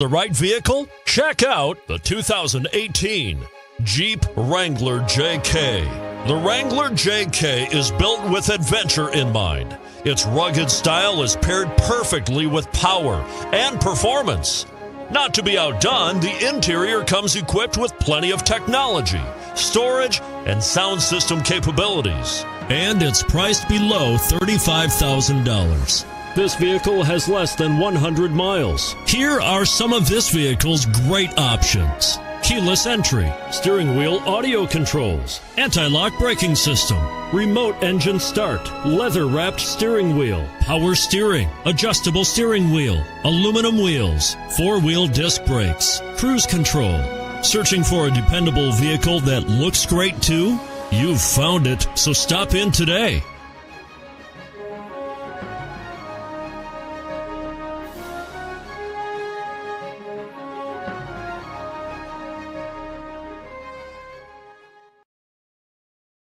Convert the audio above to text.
The right vehicle? Check out the 2018 Jeep Wrangler JK. The Wrangler JK is built with adventure in mind. Its rugged style is paired perfectly with power and performance. Not to be outdone, the interior comes equipped with plenty of technology, storage, and sound system capabilities. And it's priced below $35,000. This vehicle has less than 100 miles. Here are some of this vehicle's great options: keyless entry, steering wheel audio controls, anti-lock braking system, remote engine start, leather-wrapped steering wheel, power steering, adjustable steering wheel, aluminum wheels, four-wheel disc brakes, cruise control. Searching for a dependable vehicle that looks great too? You've found it, so stop in today.